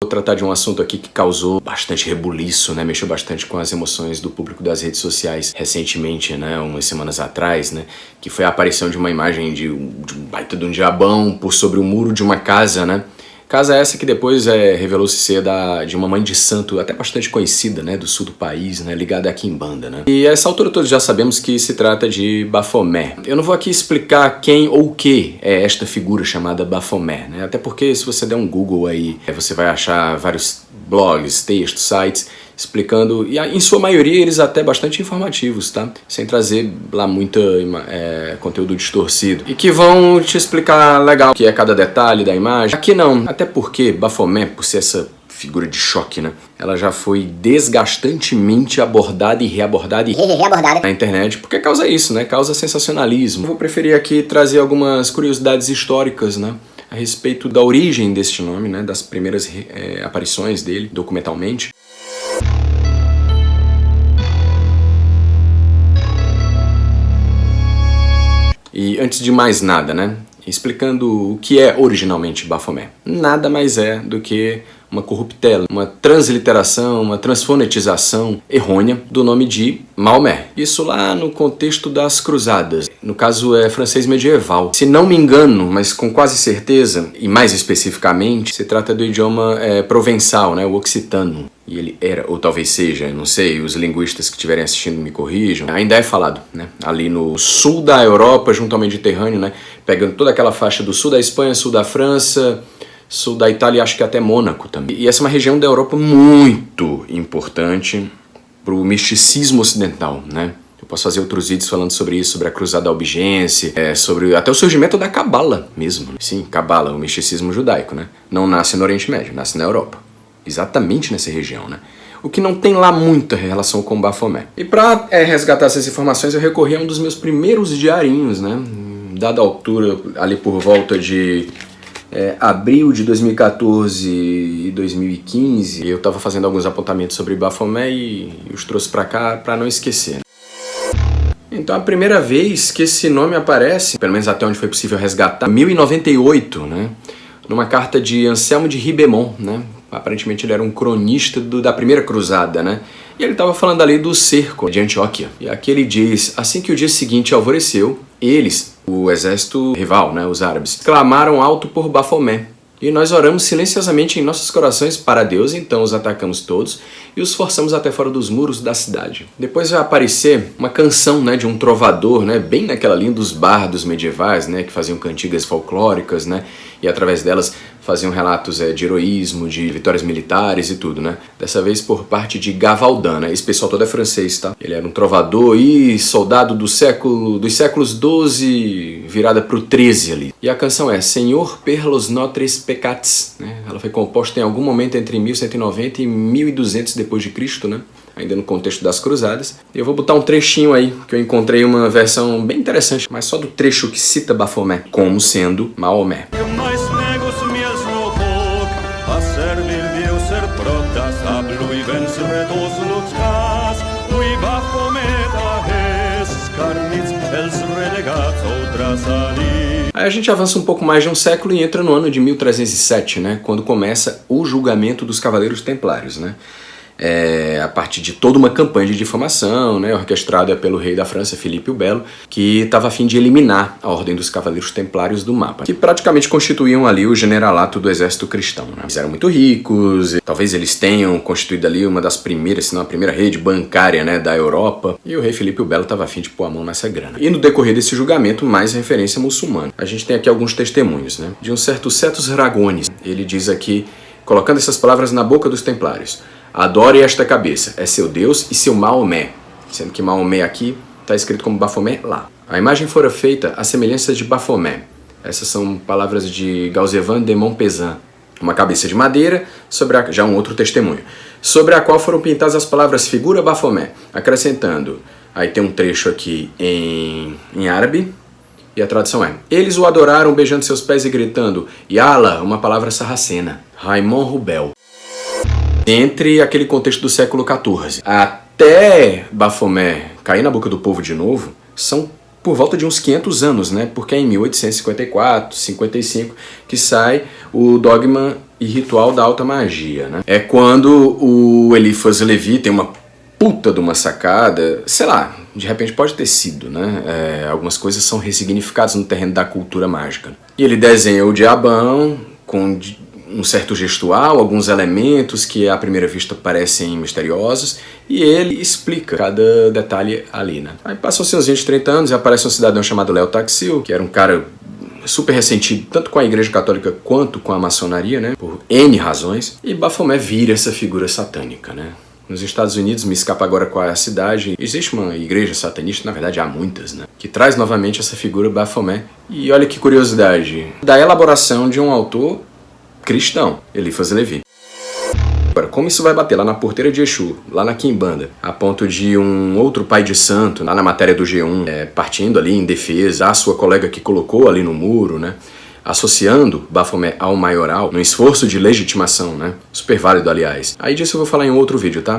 Vou tratar de um assunto aqui que causou bastante rebuliço, né? Mexeu bastante com as emoções do público das redes sociais recentemente, né? Umas semanas atrás, né? Que foi a aparição de uma imagem de um baita de um diabão por sobre o muro de uma casa, né? Casa essa que depois revelou-se ser de uma mãe de santo até bastante conhecida, né? Do sul do país, né? Ligada a Quimbanda, né? E a essa altura todos já sabemos que se trata de Bafomé. Eu não vou aqui explicar quem ou o que é esta figura chamada Bafomé, né? Até porque se você der um Google aí, você vai achar vários blogs, textos, sites explicando, e em sua maioria eles até bastante informativos, tá? Sem trazer lá muito conteúdo distorcido. E que vão te explicar legal o que é cada detalhe da imagem. Aqui não, até porque Bafomé, por ser essa figura de choque, né? Ela já foi desgastantemente abordada e reabordada na internet, porque causa isso, né? Causa sensacionalismo. Eu vou preferir aqui trazer algumas curiosidades históricas, né? A respeito da origem deste nome, né? Das primeiras aparições dele documentalmente. E antes de mais nada, né? Explicando o que é originalmente Bafomé. Nada mais é do que uma corruptela, uma transliteração, uma transfonetização errônea do nome de Maomé. Isso lá no contexto das cruzadas. No caso é francês medieval. Se não me engano, mas com quase certeza, e mais especificamente, se trata do idioma provençal, né, o occitano. E ele era, ou talvez seja, não sei, os linguistas que estiverem assistindo me corrijam, ainda é falado, né? Ali no sul da Europa, junto ao Mediterrâneo, né? Pegando toda aquela faixa do sul da Espanha, sul da França, sul da Itália e acho que até Mônaco também. E essa é uma região da Europa muito importante para o misticismo ocidental, né? Eu posso fazer outros vídeos falando sobre isso, sobre a cruzada albigense, sobre até o surgimento da Cabala mesmo. Sim, Cabala, o misticismo judaico, né? Não nasce no Oriente Médio, nasce na Europa. Exatamente nessa região, né? O que não tem lá muita relação com Bafomé. E para resgatar essas informações, eu recorri a um dos meus primeiros diarinhos, né? Dada a altura, ali por volta de abril de 2014 e 2015, eu estava fazendo alguns apontamentos sobre Bafomé e os trouxe para cá para não esquecer. Então a primeira vez que esse nome aparece, pelo menos até onde foi possível resgatar, 1098, né? Numa carta de Anselmo de Ribemont, né? Aparentemente ele era um cronista da primeira cruzada, né? E ele estava falando ali do cerco de Antioquia. E aqui ele diz, assim que o dia seguinte alvoreceu, eles, o exército rival, né, os árabes, clamaram alto por Bafomé. E nós oramos silenciosamente em nossos corações para Deus, então os atacamos todos e os forçamos até fora dos muros da cidade. Depois vai aparecer uma canção, né, de um trovador, né, bem naquela linha dos bardos medievais, né, que faziam cantigas folclóricas, né, e através delas faziam relatos de heroísmo, de vitórias militares e tudo, né? Dessa vez por parte de Gavaldin, né? Esse pessoal todo é francês, tá? Ele era um trovador e soldado dos séculos 12 virada pro 13 ali. E a canção é Senhor per los notre peccats, né? Ela foi composta em algum momento entre 1190 e 1200 depois de Cristo, né? Ainda no contexto das cruzadas. Eu vou botar um trechinho aí, que eu encontrei uma versão bem interessante, mas só do trecho que cita Bafomé como sendo Maomé. Aí a gente avança um pouco mais de um século e entra no ano de 1307, né, quando começa o julgamento dos Cavaleiros Templários, né? A partir de toda uma campanha de difamação, né, orquestrada pelo rei da França, Filipe o Belo, que estava a fim de eliminar a Ordem dos Cavaleiros Templários do mapa, que praticamente constituíam ali o generalato do exército cristão, né? Eles eram muito ricos, e talvez eles tenham constituído ali uma das primeiras, se não a primeira rede bancária, né, da Europa, e o rei Filipe o Belo estava a fim de pôr a mão nessa grana. E no decorrer desse julgamento, mais referência muçulmana. A gente tem aqui alguns testemunhos, né, de um certo Cetus Ragones. Ele diz aqui, colocando essas palavras na boca dos templários: adore esta cabeça, é seu Deus e seu Maomé. Sendo que Maomé aqui está escrito como Bafomé lá. A imagem fora feita à semelhança de Bafomé. Essas são palavras de Gauzevan de Montpezat. Uma cabeça de madeira, já um outro testemunho, sobre a qual foram pintadas as palavras figura Bafomé, acrescentando, aí tem um trecho aqui em árabe, e a tradução é: eles o adoraram beijando seus pés e gritando Yala, uma palavra sarracena, Raymond Rubel. Entre aquele contexto do século XIV até Bafomé cair na boca do povo de novo, são por volta de uns 500 anos, né? Porque é em 1854, 55 que sai o Dogma e Ritual da Alta Magia, né? É quando o Eliphas Levi tem uma puta de uma sacada, sei lá, de repente pode ter sido, né? Algumas coisas são ressignificadas no terreno da cultura mágica. E ele desenha o diabão com um certo gestual, alguns elementos que à primeira vista parecem misteriosos, e ele explica cada detalhe ali, né? Aí passam-se uns 20, 30 anos e aparece um cidadão chamado Léo Taxil, que era um cara super ressentido tanto com a Igreja Católica quanto com a maçonaria, né? Por N razões, e Baphomet vira essa figura satânica, né? Nos Estados Unidos, me escapa agora qual é a cidade, existe uma igreja satanista, na verdade há muitas, né? Que traz novamente essa figura Baphomet. E olha que curiosidade, da elaboração de um autor cristão, Eliphas Levi. Agora, como isso vai bater lá na porteira de Exu, lá na Quimbanda, a ponto de um outro pai de santo, lá na matéria do G1, partindo ali em defesa da sua colega que colocou ali no muro, né? Associando Baphomet ao maioral, num esforço de legitimação, né? Super válido, aliás. Aí disso eu vou falar em um outro vídeo, tá?